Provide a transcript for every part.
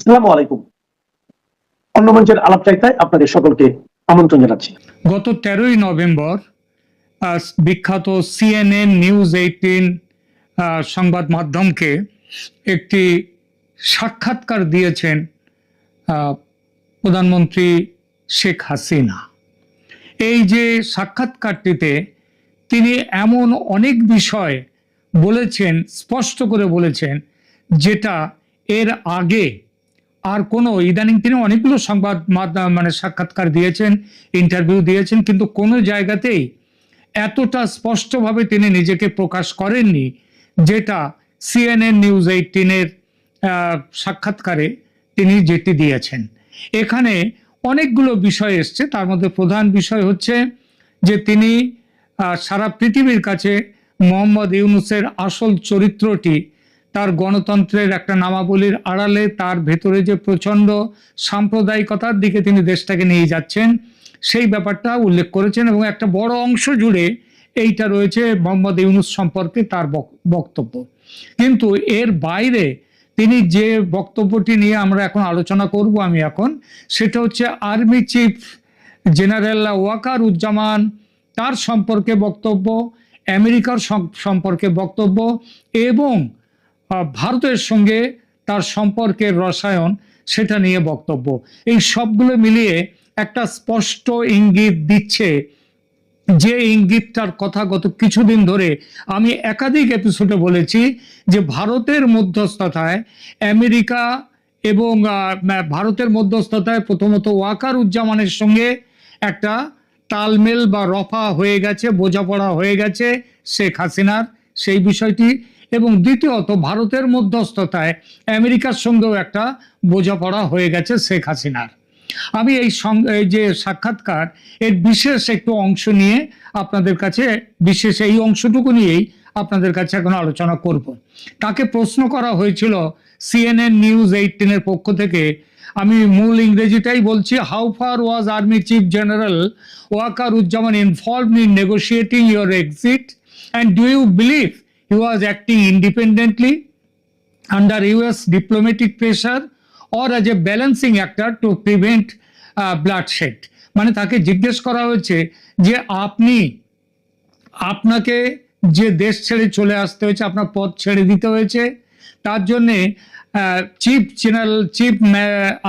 আসসালামু আলাইকুম। অন্য মঞ্চের আলাপচারিতায় আপনাদের সকলকে আমন্ত্রণ জানাচ্ছি। গত 13ই নভেম্বর বিখ্যাত CNN নিউজ 18 সংবাদ মাধ্যমকে একটি সাক্ষাৎকার দিয়েছেন প্রধানমন্ত্রী শেখ হাসিনা। এই যে সাক্ষাৎকারটিতে তিনি এমন অনেক বিষয় বলেছেন, স্পষ্ট করে বলেছেন, যেটা এর আগে আর কোনো ইদানিং তিনি অনেকগুলো সংবাদ মাধ্যম সাক্ষাৎকার দিয়েছেন, ইন্টারভিউ দিয়েছেন, কিন্তু কোনো জায়গাতেই এতটা স্পষ্টভাবে তিনি নিজেকে প্রকাশ করেননি যেটা CNN নিউজ 18-এর সাক্ষাৎকারে তিনি যেটি দিয়েছেন। এখানে অনেকগুলো বিষয় এসছে, তার মধ্যে প্রধান বিষয় হচ্ছে যে তিনি সারা পৃথিবীর কাছে মোহাম্মদ ইউনূসের আসল চরিত্রটি, তার গণতন্ত্রের একটা নামাবলীর আড়ালে তার ভেতরে যে প্রচণ্ড সাম্প্রদায়িকতার দিকে তিনি দেশটাকে নিয়ে যাচ্ছেন, সেই ব্যাপারটা উল্লেখ করেছেন এবং একটা বড় অংশ জুড়ে এইটা রয়েছে মোহাম্মদ ইউনূস সম্পর্কে তার বক্তব্য। কিন্তু এর বাইরে তিনি যে বক্তব্যটি নিয়ে আমরা এখন আলোচনা করব সেটা হচ্ছে army chief general Waker Uzzaman, তার সম্পর্কে বক্তব্য, আমেরিকার সম্পর্কে বক্তব্য এবং ভারতের সঙ্গে তার সম্পর্কের রসায়ন, সেটা নিয়ে বক্তব্য। এই সবগুলো মিলিয়ে একটা স্পষ্ট ইঙ্গিত দিচ্ছে, যে ইঙ্গিতটার কথা গত কিছুদিন ধরে আমি একাধিক এপিসোডে বলেছি, যে ভারতের মধ্যস্থতায় আমেরিকা এবং ভারতের মধ্যস্থতায় প্রথমত ওয়াকার উজ্জামানের সঙ্গে একটা তালমেল বা রফা হয়ে গেছে, বোঝাপড়া হয়ে গেছে শেখ হাসিনার, সেই বিষয়টি, এবং দ্বিতীয়ত ভারতের মধ্যস্থতায় আমেরিকার সঙ্গেও একটা বোঝাপড়া হয়ে গেছে শেখ হাসিনার। আমি এই যে সাক্ষাৎকার এর বিশেষ একটু অংশ নিয়ে আপনাদের কাছে, বিশেষ এই অংশটুকু নিয়েই আপনাদের কাছে এখন আলোচনা করব। তাকে প্রশ্ন করা হয়েছিল CNN নিউজ 18-এর পক্ষ থেকে, আমি মূল ইংরেজিটাই বলছি, how far was army chief general Waker Uzzaman involved in negotiating your exit and do you believe he was acting independently under US diplomatic pressure or as a balancing actor to prevent bloodshed? মানে তাকে জিজ্ঞেস করা হয়েছে যে আপনাকে যে দেশ ছেড়ে চলে আসতে হয়েছে, আপনার পদ ছেড়ে দিতে হয়েছে, তার জন্যে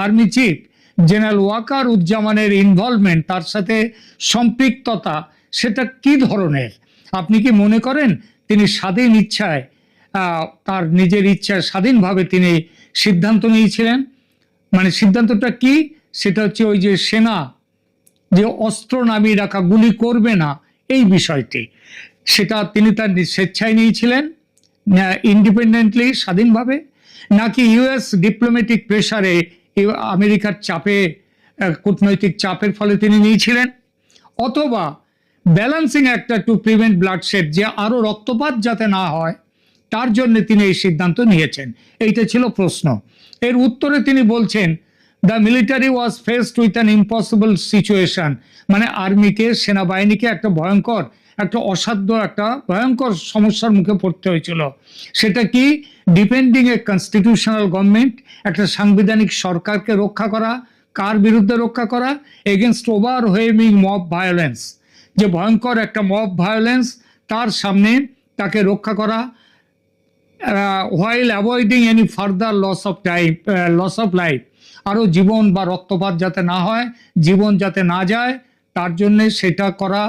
আর্মি চিফ জেনারেল ওয়াকার উজ্জামানের ইনভলভমেন্ট, তার সাথে সম্পৃক্ততা, সেটা কি ধরনের? আপনি কি মনে করেন তিনি স্বাধীন ইচ্ছায়, তার নিজের ইচ্ছায় স্বাধীনভাবে তিনি সিদ্ধান্ত নিয়েছিলেন? মানে সিদ্ধান্তটা কি? সেটা হচ্ছে ওই যে সেনা যে অস্ত্র নামিয়ে রাখা, গুলি করবে না, এই বিষয়টি, সেটা তিনি তার স্বেচ্ছায় নিয়েছিলেন, ইন্ডিপেন্ডেন্টলি, স্বাধীনভাবে, নাকি US ডিপ্লোম্যাটিক প্রেসারে, আমেরিকার চাপে, কূটনৈতিক চাপের ফলে তিনি নিয়েছিলেন, অথবা ব্যালেন্সিং একটা টু প্রিভেন্ট ব্লাডশেড, যে আরো রক্তপাত যাতে না হয় তার জন্য তিনি এই সিদ্ধান্ত নিয়েছেন? এইটা ছিল প্রশ্ন। এর উত্তরে তিনি বলছেন, the military was faced with an impossible situation, মানে আর্মিকে, সেনাবাহিনীকে একটা ভয়ঙ্কর, একটা অসাধ্য, একটা ভয়ঙ্কর সমস্যার মুখে পড়তে হয়েছিল। সেটা কি? ডিপেন্ডিং এ কনস্টিটিউশনাল গভর্নমেন্ট, একটা সাংবিধানিক সরকারকে রক্ষা করা। কার বিরুদ্ধে রক্ষা করা? এগেনস্ট ওভারওয়েলমিং মব ভায়োলেন্স, যে ভয়ঙ্কর একটা মব ভায়োলেন্স, তার সামনে তাকে রক্ষা করা, while avoiding any further loss of life, আরো জীবন বা রক্তপাত যাতে না হয়, জীবন যাতে না যায়, তার জন্য সেটা করা।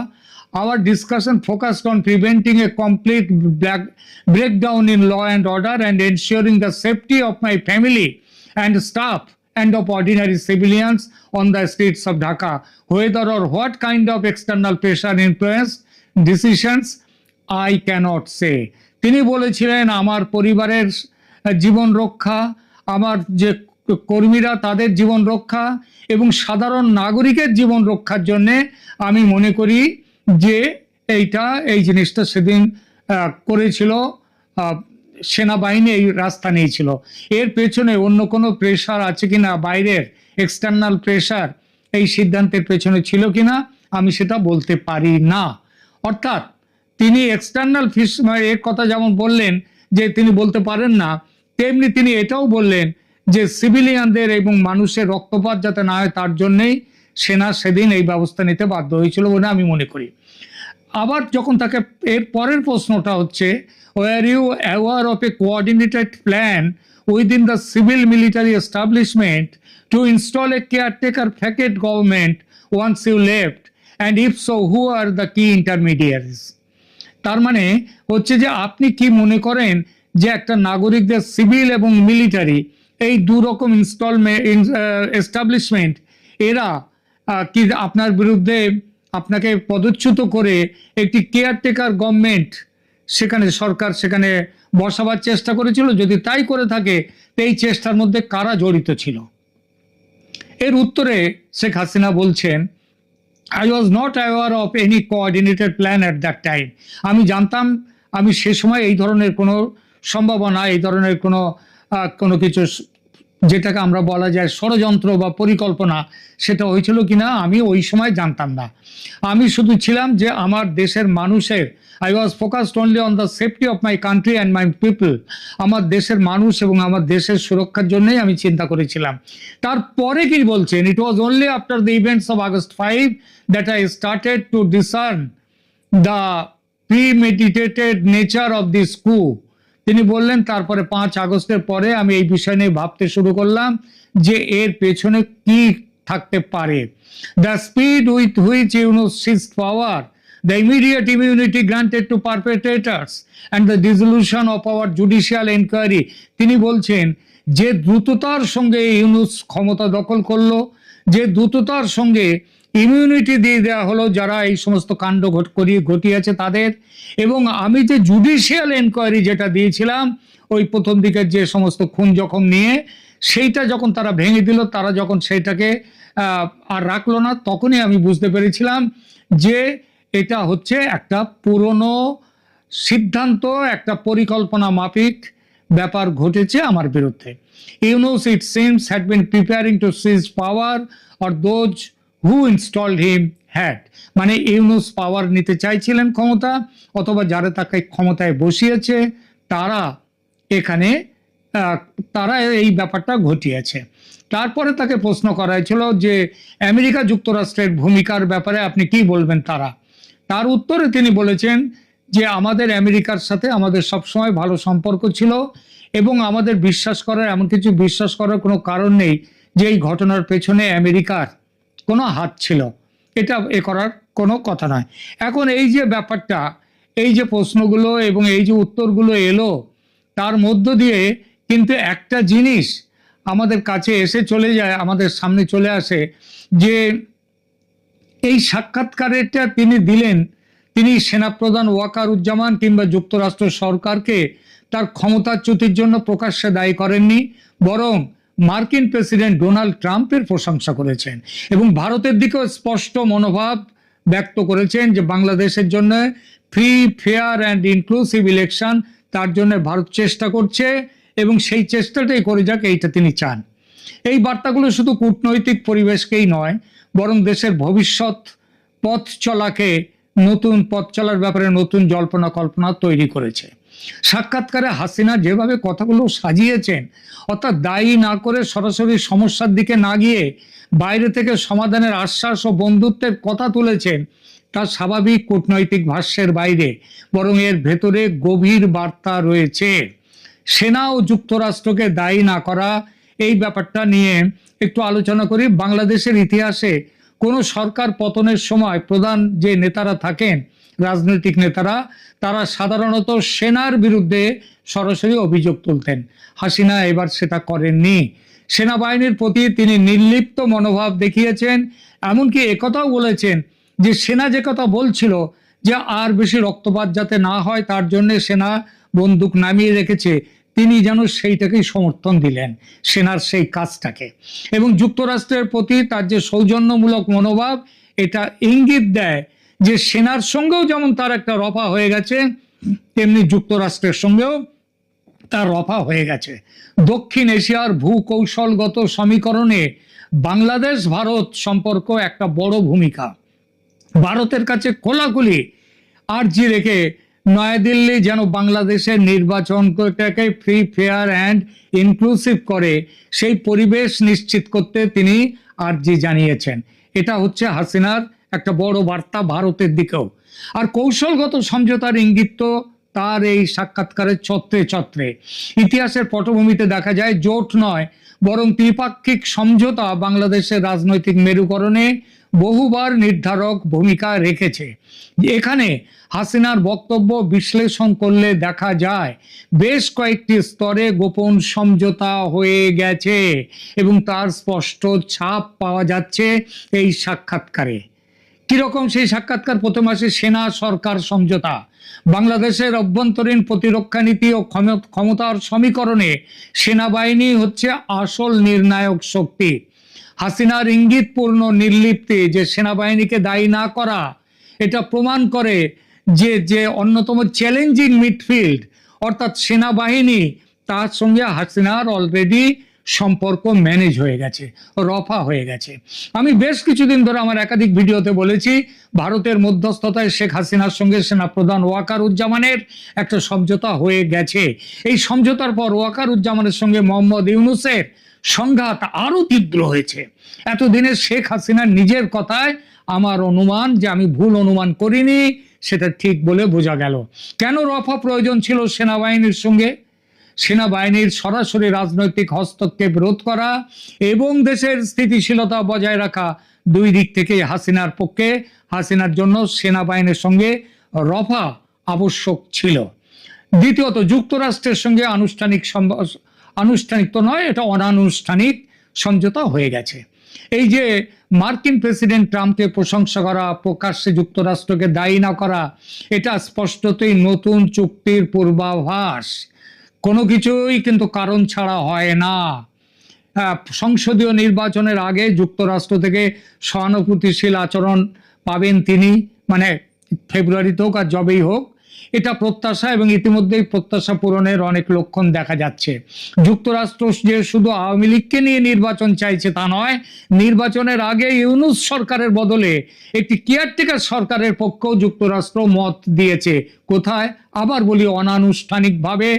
Our discussion focused on preventing a complete breakdown in law and order and ensuring the safety of my family and staff and of ordinary civilians on the streets of Dhaka. Whether or what kind of external pressure influenced decisions, I cannot say. তিনি বলেছিলেন, আমার পরিবারের জীবন রক্ষা, আমার যে কর্মীরা তাদের জীবন রক্ষা এবং সাধারণ নাগরিকের জীবন রক্ষার জন্যে আমি মনে করি যে এই জিনিসটা সেদিন করেছিল সেনাবাহিনী, এই রাস্তা নিয়েছিল। এর পেছনে অন্য কোনো প্রেশার আছে কিনা, বাইরের এক্সটার্নাল প্রেশার এই সিদ্ধান্তের পেছনে ছিল কিনা, আমি সেটা বলতে পারি না। অর্থাৎ তিনি এক্সটার্নাল এর কথা যেমন বললেন যে তিনি বলতে পারেন না, তেমনি তিনি এটাও বললেন যে সিভিলিয়ানদের এবং মানুষের রক্তপাত যাতে না হয় তার জন্যেই সেনা সেদিন এই ব্যবস্থা নিতে বাধ্য হয়েছিল বলে আমি মনে করি। আবার যখন তাকে এর পরের প্রশ্নটা হচ্ছে, were you aware of a coordinated plan within the civil military establishment to install a caretaker facade government once you left, and if so who are the key intermediaries? তার মানে হচ্ছে যে আপনি কি মনে করেন যে একটা নাগরিকদের সিভিল এবং মিলিটারি এই দু রকম এস্টাবলিশমেন্ট এরা কি আপনার বিরুদ্ধে আপনাকে পদচ্যুত করে একটি কেয়ারটেকার গভর্নমেন্ট সেখানে সরকার সেখানে বসাবার চেষ্টা করেছিল? যদি তাই করে থাকে তো এই চেষ্টার মধ্যে কারা জড়িত ছিল? এর উত্তরে শেখ হাসিনা বলছেন, I was not aware of any coordinated plan at that time. আমি জানতাম, আমি সে সময় এই ধরনের কোনো সম্ভাবনা, এই ধরনের কোনো কিছু যেটাকে আমরা বলা যায় ষড়যন্ত্র বা পরিকল্পনা সেটা হয়েছিল কিনা আমি ওই সময় জানতাম না। আমি শুধু ছিলাম যে আমার দেশের মানুষের, I was focused only on the safety of my country and my people. আমার দেশের মানুষ এবং আমার দেশের সুরক্ষার জন্যই আমি চিন্তা করেছিলাম। তারপরে কি বলছেন, it was only after the events of August 5 that I started to discern the premeditated nature of this coup. তিনি বললেন তারপরে 5 আগস্টের পরে আমি এই বিষয় নিয়ে ভাবতে শুরু করলাম যে এর পেছনে কি থাকতে পারে। The speed with which Yunus seized power, the immediate immunity granted to perpetrators, and the dissolution of our judicial inquiry. তিনি বলছেন যে দ্রুততার সঙ্গে ইউনূস ক্ষমতা দখল করলো, যে দ্রুততার সঙ্গে ইমিউনিটি দিয়ে দেওয়া হলো যারা এই সমস্ত কাণ্ড ঘটিয়েছে তাদের, এবং আমি যে জুডিশিয়াল এনকোয়ারি যেটা দিয়েছিলাম ওই প্রথম দিকের যে সমস্ত খুন জখম নিয়ে, সেইটা যখন তারা ভেঙে দিল, তারা যখন সেইটাকে আর রাখলো না, তখনই আমি বুঝতে পেরেছিলাম যে এটা হচ্ছে একটা পুরনো সিদ্ধান্ত, একটা পরিকল্পনা মাফিক ব্যাপার ঘটেছে আমার বিরুদ্ধে। Yunus it seems had been preparing to seize power, or those who installed him had. মানে ইউনূস পাওয়ার নিতে চাইছিলেন, ক্ষমতা, অথবা যারা তাকে ক্ষমতায় বসিয়েছে তারা এখানে তারা এই ব্যাপারটা ঘটিয়েছে। তারপরে তাকে প্রশ্ন করা হয়েছিল যে আমেরিকা যুক্তরাষ্ট্রের ভূমিকার ব্যাপারে আপনি কি বলবেন তার উত্তরে তিনি বলেছেন যে আমাদের আমেরিকার সাথে আমাদের সবসময় ভালো সম্পর্ক ছিল এবং আমাদের এমন কিছু বিশ্বাস করার কোনো কারণ নেই যে এই ঘটনার পেছনে আমেরিকার কোনো হাত ছিল। এটা করার কোনো কথা নয়। এখন এই যে ব্যাপারটা, এই যে প্রশ্নগুলো এবং এই যে উত্তরগুলো এলো, তার মধ্য দিয়ে কিন্তু একটা জিনিস আমাদের কাছে চলে যায়, আমাদের সামনে চলে আসে যে এই সাক্ষাৎকারটা তিনি দিলেন, তিনি সেনাপ্রধান ওয়াকারুজ্জামান কিংবা যুক্তরাষ্ট্র সরকারকে তার ক্ষমতাচ্যুতির জন্য প্রকাশ্যে দায়ী করেননি, বরং মার্কিন প্রেসিডেন্ট ডোনাল্ড ট্রাম্পের প্রশংসা করেছেন এবং ভারতের দিকেও স্পষ্ট মনোভাব ব্যক্ত করেছেন যে বাংলাদেশের জন্য free, fair and inclusive election, তার জন্য ভারত চেষ্টা করছে এবং সেই চেষ্টাটাই করে যাক, এইটা তিনি চান। এই বার্তাগুলো শুধু কূটনৈতিক পরিবেশকেই নয়, বরং দেশের ভবিষ্যৎ পথ চলার ব্যাপারে নতুন জল্পনা কল্পনা তৈরি করেছে। সাক্ষাৎকারে হাসিনা যেভাবে কথাগুলো সাজিয়েছেন, অর্থাৎ দায়ী না করে সরাসরি সমস্যার দিকে না গিয়ে বাইরে থেকে সমাধানের আশ্বাস ও বন্ধুত্বের কথা তুলেছেন, তা স্বাভাবিক কূটনৈতিক ভাষ্যের বাইরে, বরং এর ভেতরে গভীর বার্তা রয়েছে। সেনা ও যুক্তরাষ্ট্রকে দায়ী না করা, এই ব্যাপারটা নিয়ে একটু আলোচনা করি। বাংলাদেশের ইতিহাসে কোনো সরকার পতনের সময় প্রধান যে নেতারা থাকেন, রাজনৈতিক নেতারা, তারা সাধারণত সেনার বিরুদ্ধে সরাসরি অভিযোগ তুলতেন। হাসিনা এবার সেটা করেননি। সেনাবাহিনীর প্রতি তিনি নির্লিপ্ত মনোভাব দেখিয়েছেন, এমনকি একথাও বলেছেন যে সেনা যে কথা বলছিল যে আর বেশি রক্তপাত যাতে না হয় তার জন্য সেনা বন্দুক নামিয়ে রেখেছে, তিনি যেন সেইটাকেই সমর্থন দিলেন, সেনার সেই কাজটাকে। এবং যুক্তরাষ্ট্রের প্রতি তার যে সৌজন্যমূলক মনোভাব, এটা ইঙ্গিত দেয় যে সেনার সঙ্গেও যেমন তার একটা রফা হয়ে গেছে, তেমনি যুক্তরাষ্ট্রের সঙ্গেও তার রফা হয়ে গেছে। দক্ষিণ এশিয়ার ভূকৌশলগত সমীকরণে বাংলাদেশ ভারত সম্পর্ক একটা বড় ভূমিকা। ভারতের কাছে খোলাখুলি আর্জি রেখে নয়াদিল্লি যেন বাংলাদেশের নির্বাচনটাকে ফ্রি, ফেয়ার অ্যান্ড ইনক্লুসিভ করে, সেই পরিবেশ নিশ্চিত করতে তিনি আর্জি জানিয়েছেন। এটা হচ্ছে হাসিনার একটা বড় বার্তা ভারতের দিকেও। আর কৌশলগত সমঝোতার ইঙ্গিত তো তার এই সাক্ষাৎকারের ছত্রে ছত্রে। ইতিহাসের পটভূমিতে দেখা যায় জোট নয় বরং ত্রিপাক্ষিক সমঝোতা বাংলাদেশের রাজনৈতিক মেরুকরণে বহুবার নির্ধারক ভূমিকা রেখেছে। এখানে হাসিনার বক্তব্য বিশ্লেষণ করলে দেখা যায় বেশ কয়েকটি স্তরে গোপন সমঝোতা হয়ে গেছে এবং তার স্পষ্ট ছাপ পাওয়া যাচ্ছে এই সাক্ষাৎকারে। কিরকম সেই সাক্ষাৎকার? প্রথম আসে সেনা সরকার সমঝোতা। বাংলাদেশের অভ্যন্তরীণ প্রতিরক্ষা নীতি ও ক্ষমতার সমীকরণে সেনাবাহিনী হচ্ছে আসল নির্ণায়ক শক্তি। হাসিনার ইঙ্গিতপূর্ণ নির্লিপ্তি যে সেনাবাহিনীকে দায়ী না করা, এটা প্রমাণ করে যে যে অন্যতম চ্যালেঞ্জিং মিডফিল্ড অর্থাৎ সেনাবাহিনী, তার সঙ্গে হাসিনার অলরেডি সম্পর্ক ম্যানেজ হয়ে গেছে, রফা হয়ে গেছে। আমি বেশ কিছুদিন ধরে আমার একাধিক ভিডিওতে বলেছি ভারতের মধ্যস্থতায় শেখ হাসিনার সঙ্গে সেনাপ্রধান ওয়াকারুজ্জামানের একটা সমঝোতা হয়ে গেছে। এই সমঝোতার পর ওয়াকারুজ্জামানের সঙ্গে মোহাম্মদ ইউনূসের সংঘাত আরো তীব্র হয়েছে। এতদিনে শেখ হাসিনার নিজের কথায় আমার অনুমান, যে আমি ভুল অনুমান করিনি, সেটা ঠিক বলে বোঝা গেল। কেন রফা প্রয়োজন ছিল সেনাবাহিনীর সঙ্গে? সেনাবাহিনীর সরাসরি রাজনৈতিক হস্তক্ষেপ রোধ করা এবং দেশের স্থিতিশীলতা বজায় রাখা, দুই দিক থেকে হাসিনার পক্ষে, হাসিনার জন্য সেনাবাহিনীর সঙ্গে রফা আবশ্যক ছিল। দ্বিতীয়ত, যুক্তরাষ্ট্রের সঙ্গে আনুষ্ঠানিক তো নয়, এটা অনানুষ্ঠানিক সমঝোতা হয়ে গেছে। এই যে মার্কিন প্রেসিডেন্ট ট্রাম্পকে প্রশংসা করা, প্রকাশ্যে যুক্তরাষ্ট্রকে দায়ী না করা, এটা স্পষ্টতই নতুন চুক্তির পূর্বাভাস। কোনো কিছুই কিন্তু কারণ ছাড়া হয় না। সংসদীয় নির্বাচনের আগে যুক্তরাষ্ট্র থেকে সহানুভূতিশীল আচরণ পাবেন তিনি, মানে ফেব্রুয়ারিতে হোক আর যবেই হোক, এটা প্রত্যাশা, এবং ইতিমধ্যেই প্রত্যাশা পূরণের অনেক লক্ষণ দেখা যাচ্ছে। যুক্তরাষ্ট্র যে শুধু আওয়ামী লীগকে নিয়ে নির্বাচন চাইছে তা নয়, নির্বাচনের আগে ইউনূস সরকারের বদলে একটি কেয়ারটেকার সরকারের পক্ষেও যুক্তরাষ্ট্র মত দিয়েছে। কোথায়? আবার বলি, অনানুষ্ঠানিকভাবে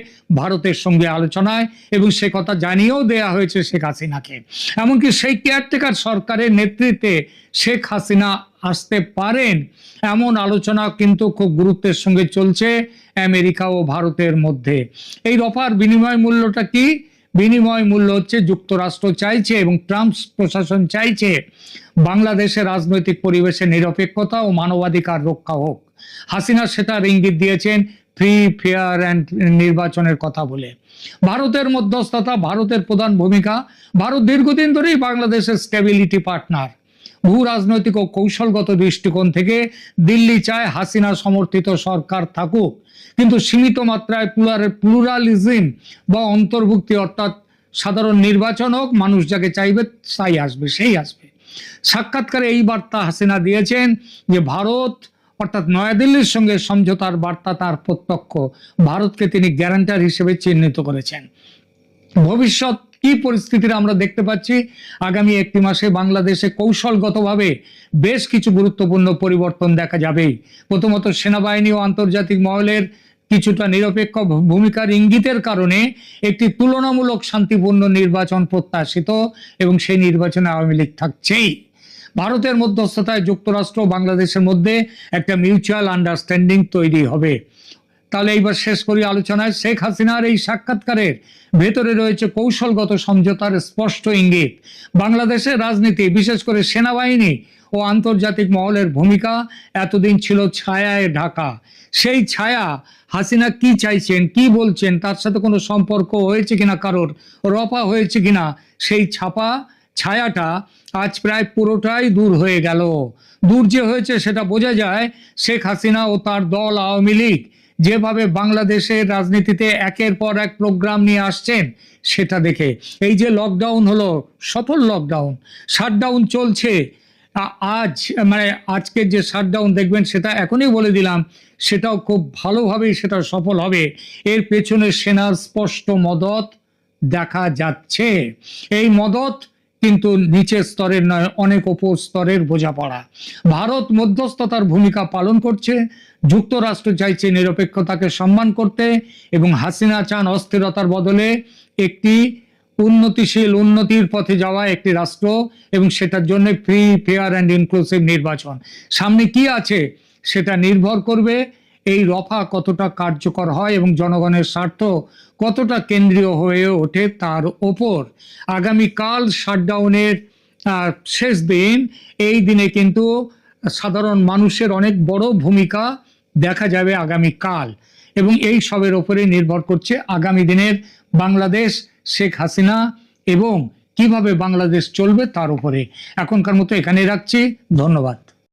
ভারতের সঙ্গে আলোচনায়, এবং সে কথা জানিয়েও দেয়া হয়েছে শেখ হাসিনাকে। এমনকি সেই কেয়ারটেকার সরকারের নেতৃত্বে শেখ হাসিনা আসতে পারেন, এমন আলোচনা কিন্তু খুব গুরুত্বের সঙ্গে চলছে আমেরিকা ও ভারতের মধ্যে। এই রফার বিনিময় মূল্যটা কি? বিনিময় মূল্য হচ্ছে যুক্তরাষ্ট্র চাইছে এবং ট্রাম্প প্রশাসন চাইছে বাংলাদেশের রাজনৈতিক পরিবেশে নিরপেক্ষতা ও মানবাধিকার রক্ষা হোক। হাসিনা সেটার ইঙ্গিত দিয়েছেন ফ্রি, ফেয়ার অ্যান্ড নির্বাচনের কথা বলে। ভারতের মধ্যস্থতা, ভারতের প্রধান ভূমিকা। ভারত দীর্ঘদিন ধরেই বাংলাদেশের স্টেবিলিটি পার্টনার। ভূ রাজনৈতিক ও কৌশলগত দৃষ্টিকোণ থেকে দিল্লি চায় হাসিনা সমর্থিত সরকার থাকুক, কিন্তু সীমিত মাত্রায় প্লুরালিজম বা অন্তর্ভুক্তি, অর্থাৎ সাধারণ নির্বাচন হোক, মানুষ যাকে চাইবে তাই আসবে, সেই আসবে। সাক্ষাৎকারে এই বার্তা হাসিনা দিয়েছেন যে ভারত অর্থাৎ নয়াদিল্লির সঙ্গে সমঝোতার বার্তা তার প্রত্যক্ষ। ভারতকে তিনি গ্যারান্টার হিসেবে চিহ্নিত করেছেন। ভবিষ্যৎ কি পরিস্থিতির আমরা দেখতে পাচ্ছি? আগামী একটি মাসে বাংলাদেশে কৌশলগতভাবে বেশ কিছু গুরুত্বপূর্ণ পরিবর্তন দেখা যাবেই। প্রথমত, সেনাবাহিনী ও আন্তর্জাতিক মহলের কিছুটা নিরপেক্ষ ভূমিকার ইঙ্গিতের কারণে একটি তুলনামূলক শান্তিপূর্ণ নির্বাচন প্রত্যাশিত, এবং সেই নির্বাচনে আওয়ামী লীগ থাকছেই। ভারতের মধ্যস্থতায় যুক্তরাষ্ট্র ও বাংলাদেশের মধ্যে একটা মিউচুয়াল আন্ডারস্ট্যান্ডিং তৈরি হবে। তাহলে এইবার শেষ করি আলোচনায়। শেখ হাসিনার এই সাক্ষাৎকারের ভেতরে রয়েছে কৌশলগত সমঝোতার স্পষ্ট ইঙ্গিত। বাংলাদেশের রাজনীতি, বিশেষ করে সেনাবাহিনী ও আন্তর্জাতিক মহলের ভূমিকা এতদিন ছিল ছায়ায় ঢাকা। সেই ছায়া হাসিনা কি চাইছেন, কি বলছেন, তার সাথে কোনো সম্পর্ক হয়েছে কিনা, কারোর রফা হয়েছে কিনা, সেই ছায়াটা আজ প্রায় পুরোটাই দূর হয়ে গেল। দূর যে হয়েছে সেটা বোঝা যায় শেখ হাসিনা ও তার দল আওয়ামী লীগ যেভাবে বাংলাদেশের রাজনীতিতে একের পর এক প্রোগ্রাম নিয়ে আসছেন সেটা দেখে। এই যে লকডাউন হলো, সফল লকডাউন, শাটডাউন চলছে, আজকের যে শাটডাউন দেখবেন, সেটা এখনই বলে দিলাম, সেটাও খুব ভালোভাবেই সেটা সফল হবে। এর পেছনে সেনার স্পষ্ট মদত দেখা যাচ্ছে। এই মদত কিন্তু নিচের স্তরের নয়, অনেক ওপর স্তরের বোঝাপড়া। ভারত মধ্যস্থতার ভূমিকা পালন করছে, যুক্তরাষ্ট্র চাইছে নিরপেক্ষতাকে সম্মান করতে, এবং হাসিনা চান অস্থিরতার বদলে একটি উন্নতিশীল, উন্নতির পথে যাওয়া একটি রাষ্ট্র, এবং সেটার জন্য ফ্রি, ফেয়ার অ্যান্ড ইনক্লুসিভ নির্বাচন। সামনে কি আছে সেটা নির্ভর করবে এই রফা কতটা কার্যকর হয় এবং জনগণের স্বার্থ কতটা কেন্দ্রীয় হয়ে ওঠে তার ওপর। আগামীকাল শাটডাউনের শেষ দিন, এই দিনে কিন্তু সাধারণ মানুষের অনেক বড় ভূমিকা দেখা যাবে আগামীকাল, এবং এই সবের ওপরে নির্ভর করছে আগামী দিনের বাংলাদেশ, শেখ হাসিনা এবং কিভাবে বাংলাদেশ চলবে তার উপরে। এখনকার মতো এখানেই রাখছি, ধন্যবাদ।